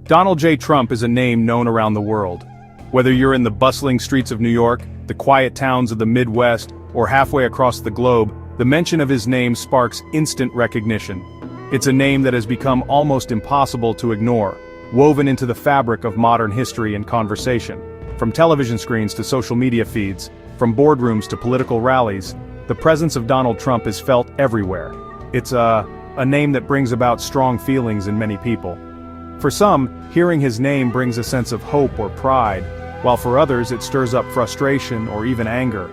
Donald J. Trump is a name known around the world. Whether you're in the bustling streets of New York, the quiet towns of the Midwest, or halfway across the globe, the mention of his name sparks instant recognition. It's a name that has become almost impossible to ignore, woven into the fabric of modern history and conversation. From television screens to social media feeds, from boardrooms to political rallies, the presence of Donald Trump is felt everywhere. It's a name that brings about strong feelings in many people. For some, hearing his name brings a sense of hope or pride, while for others it stirs up frustration or even anger.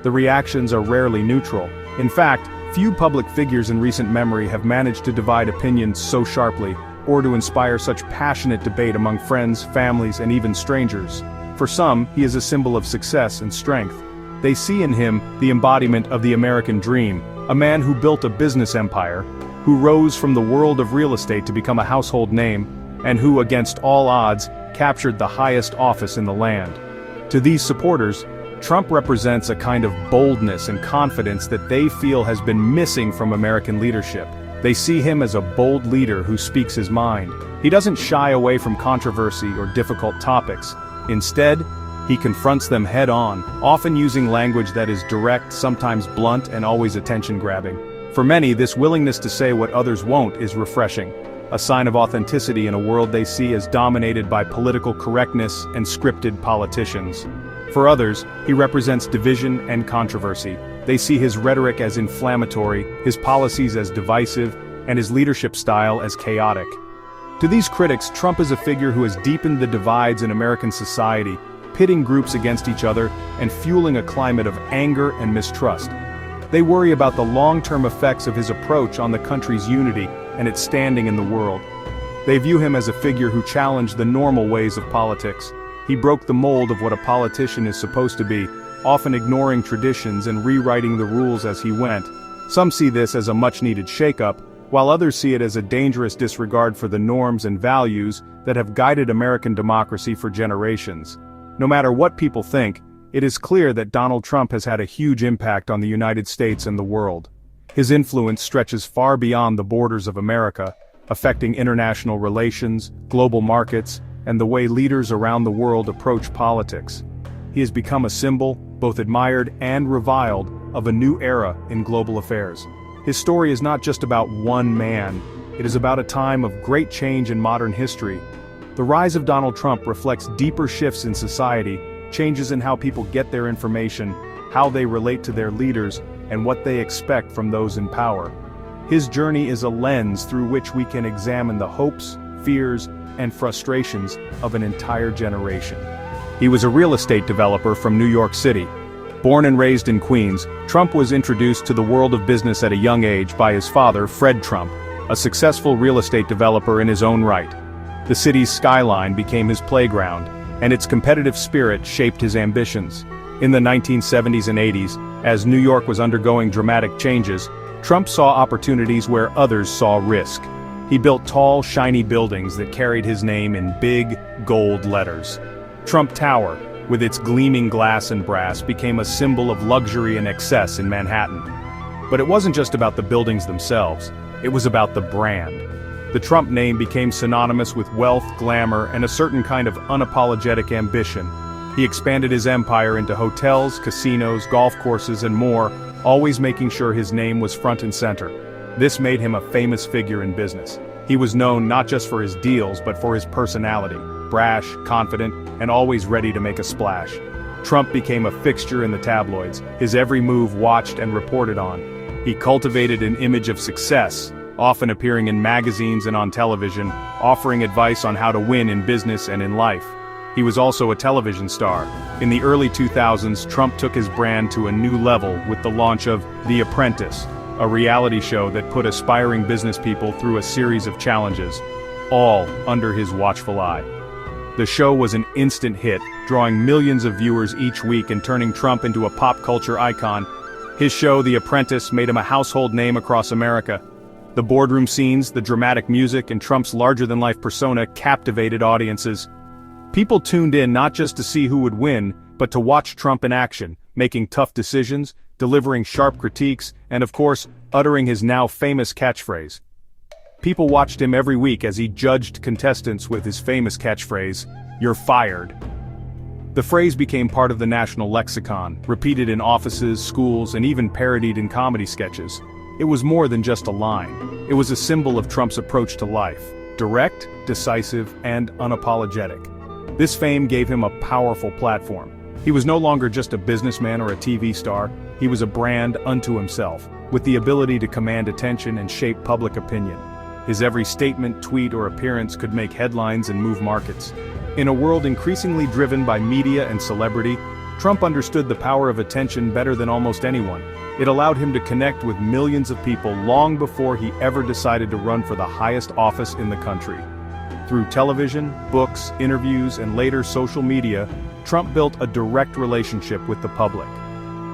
The reactions are rarely neutral. In fact, few public figures in recent memory have managed to divide opinions so sharply, or to inspire such passionate debate among friends, families, and even strangers. For some, he is a symbol of success and strength. They see in him the embodiment of the American dream, a man who built a business empire, who rose from the world of real estate to become a household name, and who, against all odds, captured the highest office in the land. To these supporters, Trump represents a kind of boldness and confidence that they feel has been missing from American leadership. They see him as a bold leader who speaks his mind. He doesn't shy away from controversy or difficult topics. Instead, he confronts them head-on, often using language that is direct, sometimes blunt, and always attention-grabbing. For many, this willingness to say what others won't is refreshing, a sign of authenticity in a world they see as dominated by political correctness and scripted politicians. For others, he represents division and controversy. They see his rhetoric as inflammatory, his policies as divisive, and his leadership style as chaotic. To these critics, Trump is a figure who has deepened the divides in American society, pitting groups against each other and fueling a climate of anger and mistrust. They worry about the long-term effects of his approach on the country's unity and its standing in the world. They view him as a figure who challenged the normal ways of politics. He broke the mold of what a politician is supposed to be, often ignoring traditions and rewriting the rules as he went. Some see this as a much-needed shakeup, while others see it as a dangerous disregard for the norms and values that have guided American democracy for generations. No matter what people think, it is clear that Donald Trump has had a huge impact on the United States and the world. His influence stretches far beyond the borders of America, affecting international relations, global markets, and the way leaders around the world approach politics. He has become a symbol, both admired and reviled, of a new era in global affairs. His story is not just about one man, it is about a time of great change in modern history. The rise of Donald Trump reflects deeper shifts in society, changes in how people get their information, how they relate to their leaders, and what they expect from those in power. His journey is a lens through which we can examine the hopes, fears, and frustrations of an entire generation. He was a real estate developer from New York City. Born and raised in Queens, Trump was introduced to the world of business at a young age by his father, Fred Trump, a successful real estate developer in his own right. The city's skyline became his playground, and its competitive spirit shaped his ambitions. In the 1970s and 80s, as New York was undergoing dramatic changes, Trump saw opportunities where others saw risk. He built tall, shiny buildings that carried his name in big, gold letters. Trump Tower, with its gleaming glass and brass, became a symbol of luxury and excess in Manhattan. But it wasn't just about the buildings themselves, it was about the brand. The Trump name became synonymous with wealth, glamour, and a certain kind of unapologetic ambition. He expanded his empire into hotels, casinos, golf courses, and more, always making sure his name was front and center. This made him a famous figure in business. He was known not just for his deals but for his personality, brash, confident, and always ready to make a splash. Trump became a fixture in the tabloids, his every move watched and reported on. He cultivated an image of success, often appearing in magazines and on television, offering advice on how to win in business and in life. He was also a television star. In the early 2000s, Trump took his brand to a new level with the launch of The Apprentice, a reality show that put aspiring business people through a series of challenges, all under his watchful eye. The show was an instant hit, drawing millions of viewers each week and turning Trump into a pop culture icon. His show, The Apprentice, made him a household name across America. The boardroom scenes, the dramatic music, and Trump's larger-than-life persona captivated audiences. People tuned in not just to see who would win, but to watch Trump in action, making tough decisions, delivering sharp critiques, and of course, uttering his now famous catchphrase, People watched him every week as he judged contestants with his famous catchphrase, "You're fired." The phrase became part of the national lexicon, repeated in offices, schools, and even parodied in comedy sketches. It was more than just a line. It was a symbol of Trump's approach to life: direct, decisive, and unapologetic. This fame gave him a powerful platform. He was no longer just a businessman or a TV star, he was a brand unto himself, with the ability to command attention and shape public opinion. His every statement, tweet, or appearance could make headlines and move markets. In a world increasingly driven by media and celebrity, Trump understood the power of attention better than almost anyone. It allowed him to connect with millions of people long before he ever decided to run for the highest office in the country. Through television, books, interviews, and later social media, Trump built a direct relationship with the public.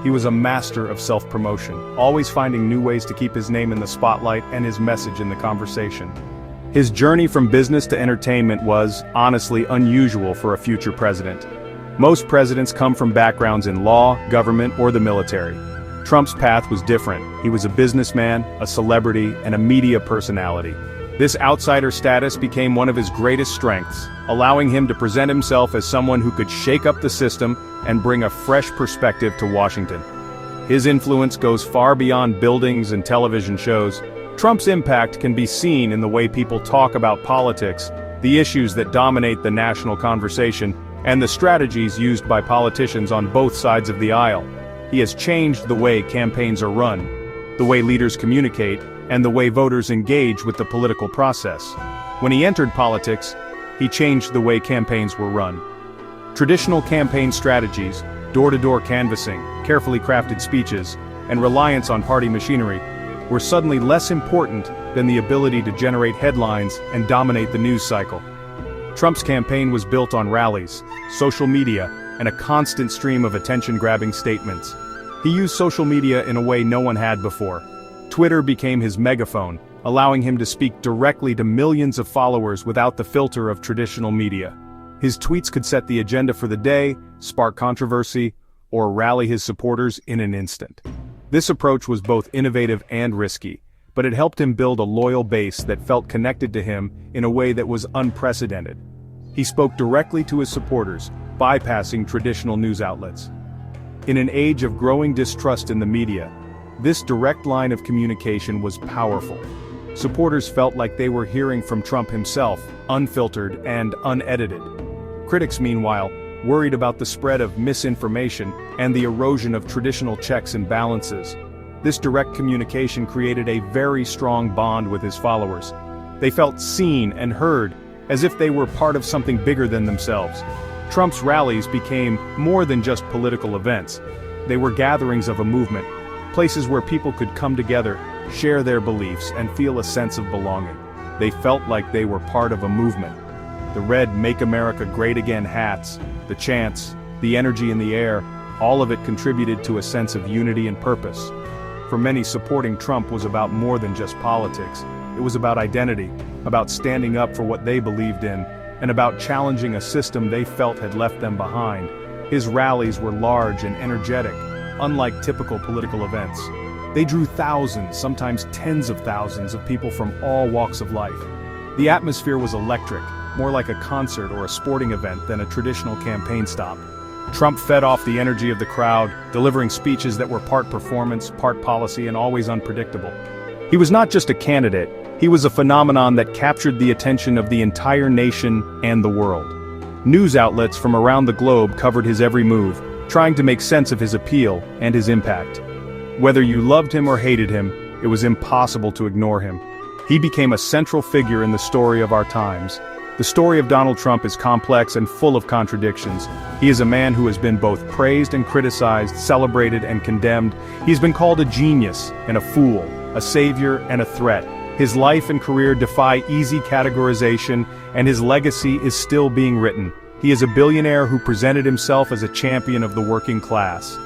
He was a master of self-promotion, always finding new ways to keep his name in the spotlight and his message in the conversation. His journey from business to entertainment was, honestly, unusual for a future president. Most presidents come from backgrounds in law, government, or the military. Trump's path was different. He was a businessman, a celebrity, and a media personality. This outsider status became one of his greatest strengths, allowing him to present himself as someone who could shake up the system and bring a fresh perspective to Washington. His influence goes far beyond buildings and television shows. Trump's impact can be seen in the way people talk about politics, the issues that dominate the national conversation, and the strategies used by politicians on both sides of the aisle. He has changed the way campaigns are run, the way leaders communicate, and the way voters engage with the political process. When he entered politics, he changed the way campaigns were run. Traditional campaign strategies, door-to-door canvassing, carefully crafted speeches, and reliance on party machinery were suddenly less important than the ability to generate headlines and dominate the news cycle. Trump's campaign was built on rallies, social media, and a constant stream of attention-grabbing statements. He used social media in a way no one had before. Twitter became his megaphone, allowing him to speak directly to millions of followers without the filter of traditional media. His tweets could set the agenda for the day, spark controversy, or rally his supporters in an instant. This approach was both innovative and risky, but it helped him build a loyal base that felt connected to him in a way that was unprecedented. He spoke directly to his supporters, bypassing traditional news outlets. In an age of growing distrust in the media, this direct line of communication was powerful. Supporters felt like they were hearing from Trump himself, unfiltered and unedited. Critics, meanwhile, worried about the spread of misinformation and the erosion of traditional checks and balances. This direct communication created a very strong bond with his followers. They felt seen and heard, as if they were part of something bigger than themselves. Trump's rallies became more than just political events. They were gatherings of a movement, places where people could come together, share their beliefs, and feel a sense of belonging. They felt like they were part of a movement. The red "Make America Great Again" hats, the chants, the energy in the air, all of it contributed to a sense of unity and purpose. For many, supporting Trump was about more than just politics. It was about identity, about standing up for what they believed in, and about challenging a system they felt had left them behind. His rallies were large and energetic, unlike typical political events. They drew thousands, sometimes tens of thousands of people from all walks of life. The atmosphere was electric, more like a concert or a sporting event than a traditional campaign stop. Trump fed off the energy of the crowd, delivering speeches that were part performance, part policy, and always unpredictable. He was not just a candidate, he was a phenomenon that captured the attention of the entire nation and the world. News outlets from around the globe covered his every move, trying to make sense of his appeal and his impact. Whether you loved him or hated him, it was impossible to ignore him. He became a central figure in the story of our times. The story of Donald Trump is complex and full of contradictions. He is a man who has been both praised and criticized, celebrated and condemned. He's been called a genius and a fool, a savior and a threat. His life and career defy easy categorization, and his legacy is still being written. He is a billionaire who presented himself as a champion of the working class.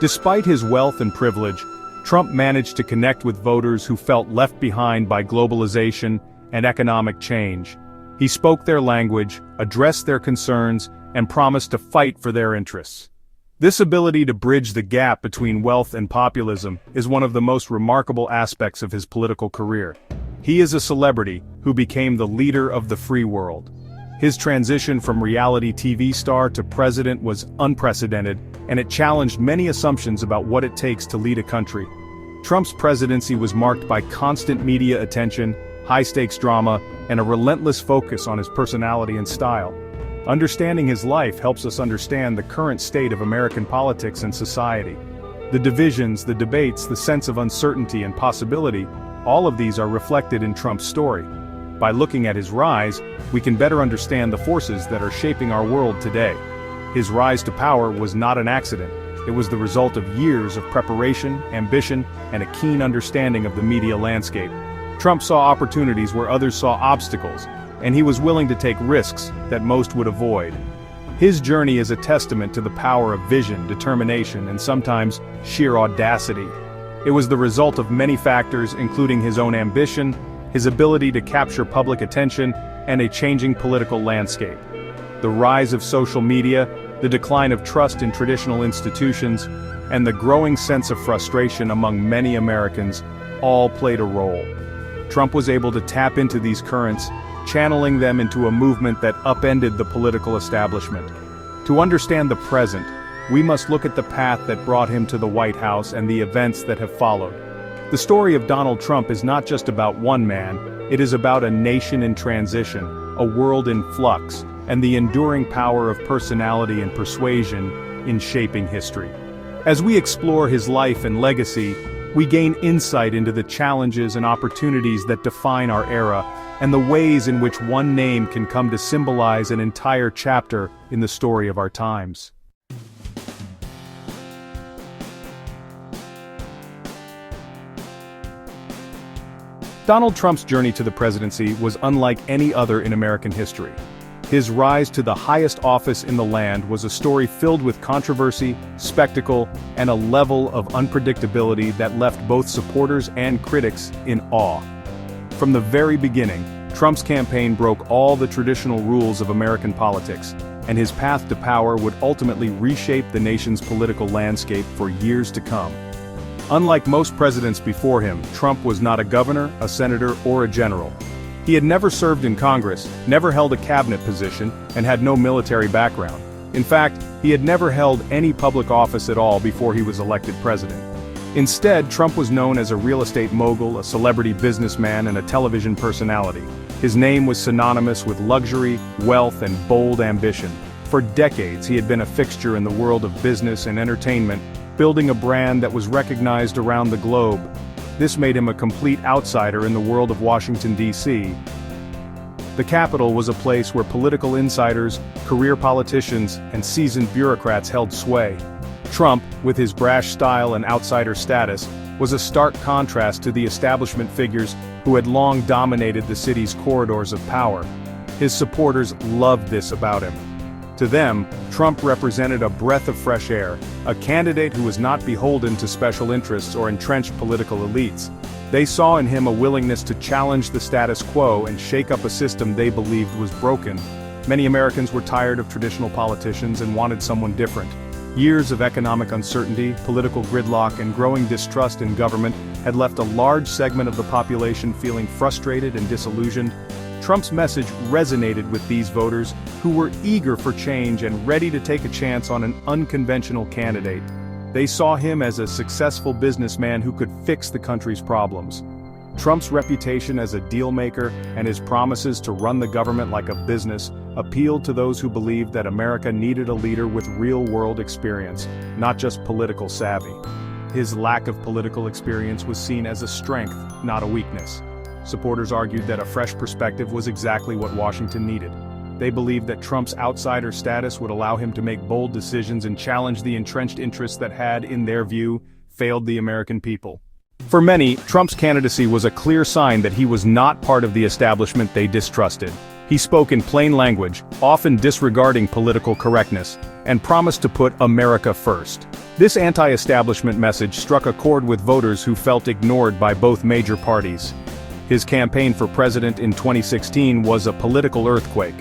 Despite his wealth and privilege, Trump managed to connect with voters who felt left behind by globalization and economic change. He spoke their language, addressed their concerns, and promised to fight for their interests. This ability to bridge the gap between wealth and populism is one of the most remarkable aspects of his political career. He is a celebrity who became the leader of the free world. His transition from reality TV star to president was unprecedented, and it challenged many assumptions about what it takes to lead a country. Trump's presidency was marked by constant media attention, high-stakes drama, and a relentless focus on his personality and style. Understanding his life helps us understand the current state of American politics and society. The divisions, the debates, the sense of uncertainty and possibility, all of these are reflected in Trump's story. By looking at his rise, we can better understand the forces that are shaping our world today. His rise to power was not an accident. It was the result of years of preparation, ambition, and a keen understanding of the media landscape. Trump saw opportunities where others saw obstacles, and he was willing to take risks that most would avoid. His journey is a testament to the power of vision, determination, and sometimes sheer audacity. It was the result of many factors, including his own ambition, his ability to capture public attention, and a changing political landscape. The rise of social media, the decline of trust in traditional institutions, and the growing sense of frustration among many Americans all played a role. Trump was able to tap into these currents, channeling them into a movement that upended the political establishment. To understand the present, we must look at the path that brought him to the White House and the events that have followed. The story of Donald Trump is not just about one man, it is about a nation in transition, a world in flux, and the enduring power of personality and persuasion in shaping history. As we explore his life and legacy, we gain insight into the challenges and opportunities that define our era, and the ways in which one name can come to symbolize an entire chapter in the story of our times. Donald Trump's journey to the presidency was unlike any other in American history. His rise to the highest office in the land was a story filled with controversy, spectacle, and a level of unpredictability that left both supporters and critics in awe. From the very beginning, Trump's campaign broke all the traditional rules of American politics, and his path to power would ultimately reshape the nation's political landscape for years to come. Unlike most presidents before him, Trump was not a governor, a senator, or a general. He had never served in Congress, never held a cabinet position, and had no military background. In fact, he had never held any public office at all before he was elected president. Instead, Trump was known as a real estate mogul, a celebrity businessman, and a television personality. His name was synonymous with luxury, wealth, and bold ambition. For decades, he had been a fixture in the world of business and entertainment, building a brand that was recognized around the globe. This made him a complete outsider in the world of Washington, D.C. The Capitol was a place where political insiders, career politicians, and seasoned bureaucrats held sway. Trump, with his brash style and outsider status, was a stark contrast to the establishment figures who had long dominated the city's corridors of power. His supporters loved this about him. To them, Trump represented a breath of fresh air, a candidate who was not beholden to special interests or entrenched political elites. They saw in him a willingness to challenge the status quo and shake up a system they believed was broken. Many Americans were tired of traditional politicians and wanted someone different. Years of economic uncertainty, political gridlock, and growing distrust in government had left a large segment of the population feeling frustrated and disillusioned. Trump's message resonated with these voters, who were eager for change and ready to take a chance on an unconventional candidate. They saw him as a successful businessman who could fix the country's problems. Trump's reputation as a deal-maker and his promises to run the government like a business appealed to those who believed that America needed a leader with real-world experience, not just political savvy. His lack of political experience was seen as a strength, not a weakness. Supporters argued that a fresh perspective was exactly what Washington needed. They believed that Trump's outsider status would allow him to make bold decisions and challenge the entrenched interests that had, in their view, failed the American people. For many, Trump's candidacy was a clear sign that he was not part of the establishment they distrusted. He spoke in plain language, often disregarding political correctness, and promised to put America first. This anti-establishment message struck a chord with voters who felt ignored by both major parties. His campaign for president in 2016 was a political earthquake.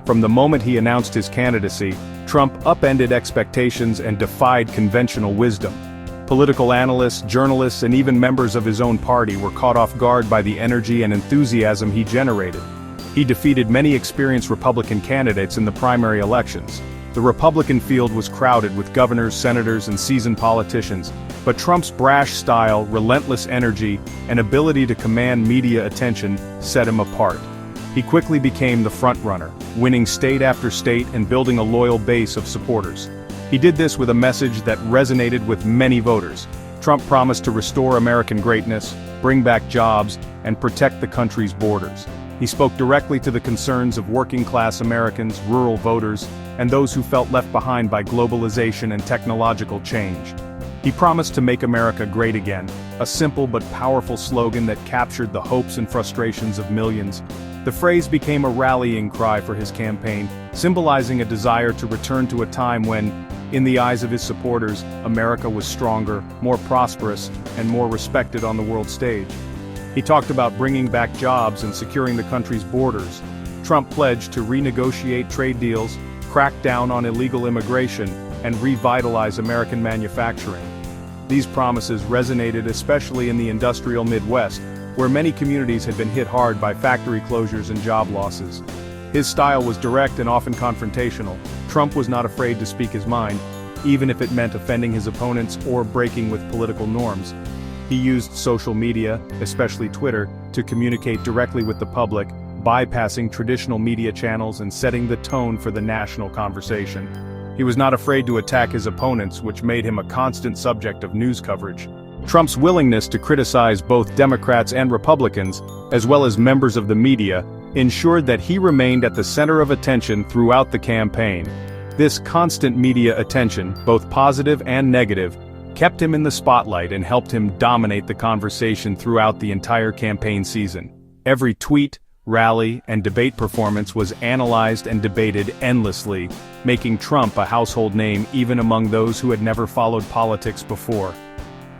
From the moment he announced his candidacy, Trump upended expectations and defied conventional wisdom. Political analysts, journalists, and even members of his own party were caught off guard by the energy and enthusiasm he generated. He defeated many experienced Republican candidates in the primary elections. The Republican field was crowded with governors, senators, and seasoned politicians, but Trump's brash style, relentless energy, and ability to command media attention set him apart. He quickly became the frontrunner, winning state after state and building a loyal base of supporters. He did this with a message that resonated with many voters. Trump promised to restore American greatness, bring back jobs, and protect the country's borders. He spoke directly to the concerns of working-class Americans, rural voters, and those who felt left behind by globalization and technological change. He promised to make America great again, a simple but powerful slogan that captured the hopes and frustrations of millions. The phrase became a rallying cry for his campaign, symbolizing a desire to return to a time when, in the eyes of his supporters, America was stronger, more prosperous, and more respected on the world stage. He talked about bringing back jobs and securing the country's borders. Trump pledged to renegotiate trade deals, crack down on illegal immigration, and revitalize American manufacturing. These promises resonated especially in the industrial Midwest, where many communities had been hit hard by factory closures and job losses. His style was direct and often confrontational. Trump was not afraid to speak his mind, even if it meant offending his opponents or breaking with political norms. He used social media, especially Twitter, to communicate directly with the public, bypassing traditional media channels and setting the tone for the national conversation. He was not afraid to attack his opponents, which made him a constant subject of news coverage. Trump's willingness to criticize both Democrats and Republicans, as well as members of the media, ensured that he remained at the center of attention throughout the campaign. This constant media attention, both positive and negative, kept him in the spotlight and helped him dominate the conversation throughout the entire campaign season. Every tweet, rally, and debate performance was analyzed and debated endlessly, making Trump a household name even among those who had never followed politics before.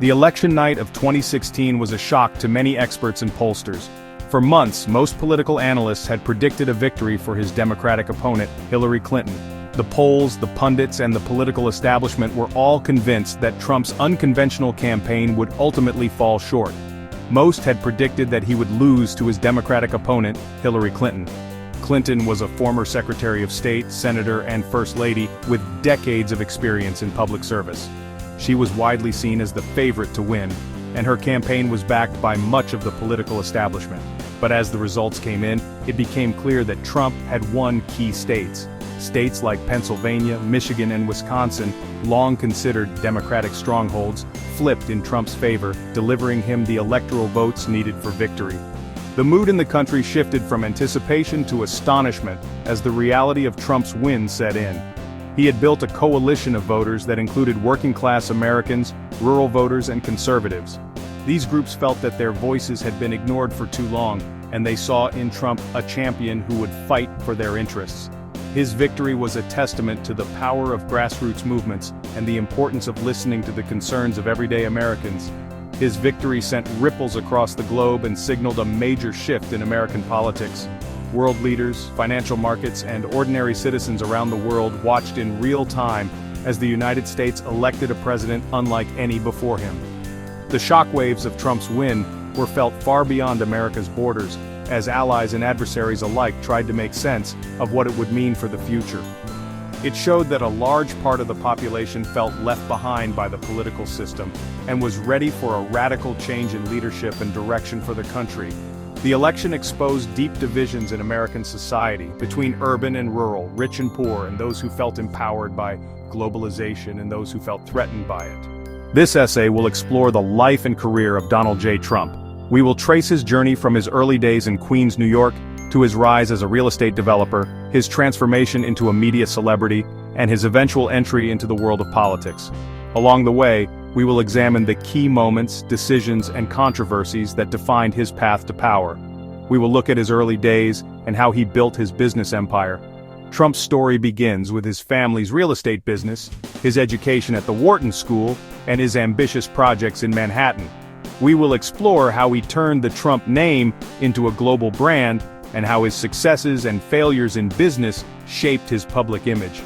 The election night of 2016 was a shock to many experts and pollsters. For months, most political analysts had predicted a victory for his Democratic opponent, Hillary Clinton. The polls, the pundits, and the political establishment were all convinced that Trump's unconventional campaign would ultimately fall short. Most had predicted that he would lose to his Democratic opponent, Hillary Clinton. Clinton was a former Secretary of State, Senator, and First Lady with decades of experience in public service. She was widely seen as the favorite to win, and her campaign was backed by much of the political establishment. But as the results came in, it became clear that Trump had won key states. States like Pennsylvania, Michigan, and Wisconsin, long considered Democratic strongholds, flipped in Trump's favor, delivering him the electoral votes needed for victory. The mood in the country shifted from anticipation to astonishment as the reality of Trump's win set in. He had built a coalition of voters that included working-class Americans, rural voters, and conservatives. These groups felt that their voices had been ignored for too long, and they saw in Trump a champion who would fight for their interests. His victory was a testament to the power of grassroots movements and the importance of listening to the concerns of everyday Americans. His victory sent ripples across the globe and signaled a major shift in American politics. World leaders, financial markets, and ordinary citizens around the world watched in real time as the United States elected a president unlike any before him. The shockwaves of Trump's win were felt far beyond America's borders, as allies and adversaries alike tried to make sense of what it would mean for the future. It showed that a large part of the population felt left behind by the political system and was ready for a radical change in leadership and direction for the country. The election exposed deep divisions in American society between urban and rural, rich and poor, and those who felt empowered by globalization and those who felt threatened by it. This essay will explore the life and career of Donald J. Trump. We will trace his journey from his early days in Queens, New York, to his rise as a real estate developer, his transformation into a media celebrity, and his eventual entry into the world of politics. Along the way, we will examine the key moments, decisions, and controversies that defined his path to power. We will look at his early days and how he built his business empire. Trump's story begins with his family's real estate business, his education at the Wharton School, and his ambitious projects in Manhattan. We will explore how he turned the Trump name into a global brand and how his successes and failures in business shaped his public image.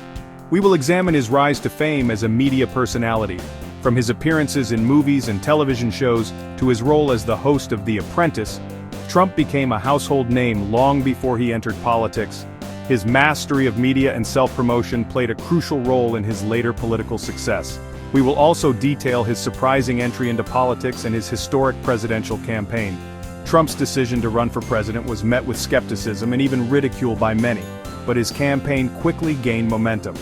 We will examine his rise to fame as a media personality, From his appearances in movies and television shows to his role as the host of The Apprentice, Trump became a household name long before he entered politics. His mastery of media and self-promotion played a crucial role in his later political success. We will also detail his surprising entry into politics and his historic presidential campaign. Trump's decision to run for president was met with skepticism and even ridicule by many, but his campaign quickly gained momentum.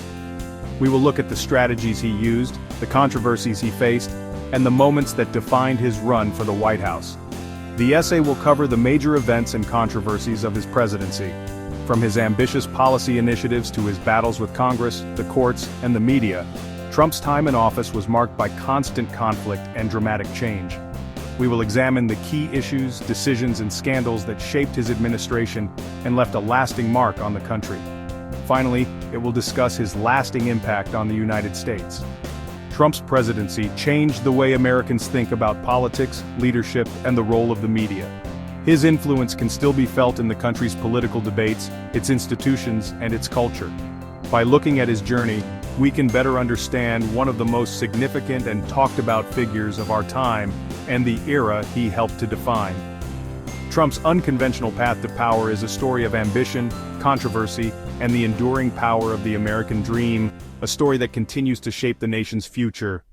We will look at the strategies he used, the controversies he faced, and the moments that defined his run for the White House. The essay will cover the major events and controversies of his presidency, from his ambitious policy initiatives to his battles with Congress, the courts, and the media. Trump's time in office was marked by constant conflict and dramatic change. We will examine the key issues, decisions, and scandals that shaped his administration and left a lasting mark on the country. Finally, it will discuss his lasting impact on the United States. Trump's presidency changed the way Americans think about politics, leadership, and the role of the media. His influence can still be felt in the country's political debates, its institutions, and its culture. By looking at his journey, we can better understand one of the most significant and talked about figures of our time and the era he helped to define. Trump's unconventional path to power is a story of ambition, controversy, and the enduring power of the American dream, a story that continues to shape the nation's future